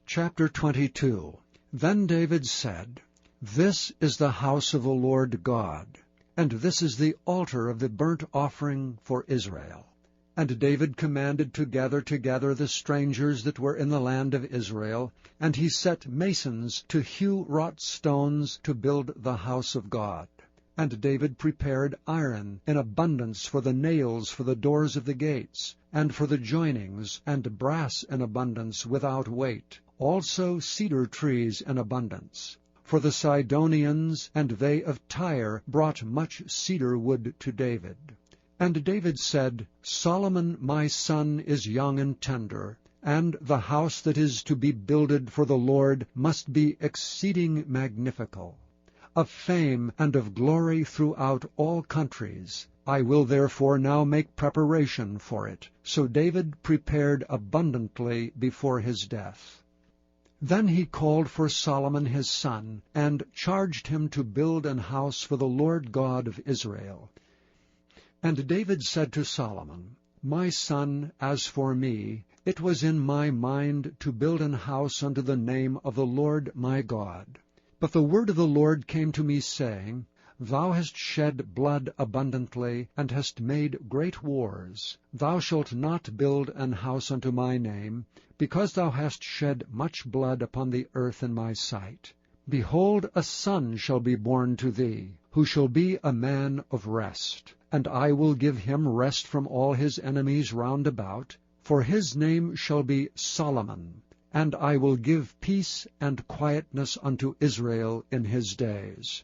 Chapter 22. Then David said, This is the house of the Lord God, and this is the altar of the burnt offering for Israel. And David commanded to gather together the strangers that were in the land of Israel, and he set masons to hew wrought stones to build the house of God. And David prepared iron in abundance for the nails for the doors of the gates, and for the joinings, and brass in abundance without weight, also cedar trees in abundance. For the Sidonians and they of Tyre brought much cedar wood to David. And David said, Solomon my son is young and tender, and the house that is to be builded for the Lord must be exceeding magnifical, of fame and of glory throughout all countries. I will therefore now make preparation for it. So David prepared abundantly before his death. Then he called for Solomon his son, and charged him to build an house for the Lord God of Israel. And David said to Solomon, My son, as for me, it was in my mind to build an house unto the name of the Lord my God. But the word of the Lord came to me, saying, Thou hast shed blood abundantly, and hast made great wars. Thou shalt not build an house unto my name, because thou hast shed much blood upon the earth in my sight. Behold, a son shall be born to thee, who shall be a man of rest. And I will give him rest from all his enemies round about, for his name shall be Solomon. And I will give peace and quietness unto Israel in his days.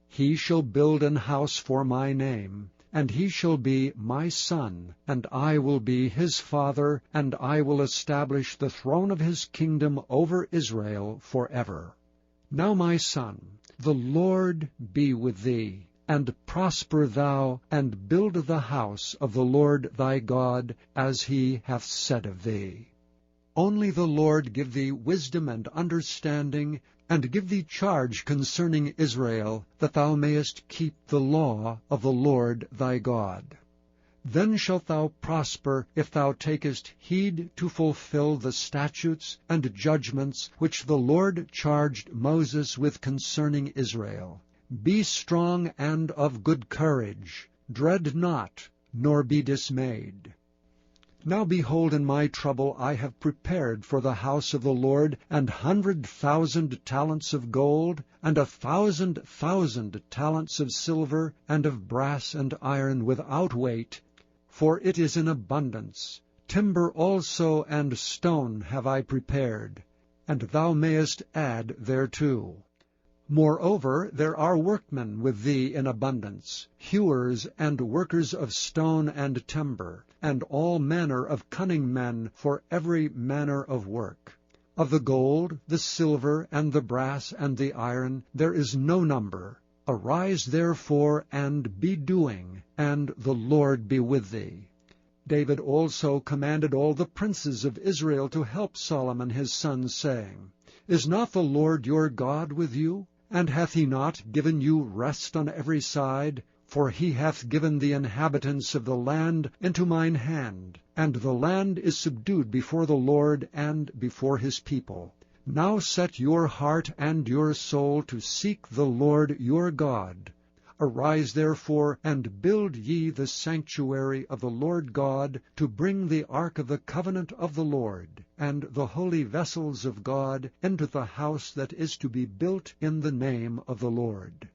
He shall build an house for my name, and he shall be my son, and I will be his father, and I will establish the throne of his kingdom over Israel forever. Now, my son, the Lord be with thee, and prosper thou, and build the house of the Lord thy God, as he hath said of thee. Only the Lord give thee wisdom and understanding, and give thee charge concerning Israel, that thou mayest keep the law of the Lord thy God. Then shalt thou prosper, if thou takest heed to fulfill the statutes and judgments which the Lord charged Moses with concerning Israel. Be strong and of good courage. Dread not, nor be dismayed. Now behold, in my trouble I have prepared for the house of the Lord 100,000 talents of gold, and 1,000,000 talents of silver, and of brass and iron without weight, for it is in abundance. Timber also and stone have I prepared, and thou mayest add thereto. Moreover, there are workmen with thee in abundance, hewers and workers of stone and timber, and all manner of cunning men for every manner of work. Of the gold, the silver, and the brass, and the iron, there is no number. Arise therefore, and be doing, and the Lord be with thee. David also commanded all the princes of Israel to help Solomon his son, saying, Is not the Lord your God with you? And hath he not given you rest on every side? For he hath given the inhabitants of the land into mine hand, and the land is subdued before the Lord and before his people. Now set your heart and your soul to seek the Lord your God. Arise therefore, and build ye the sanctuary of the Lord God, to bring the ark of the covenant of the Lord, and the holy vessels of God, into the house that is to be built in the name of the Lord.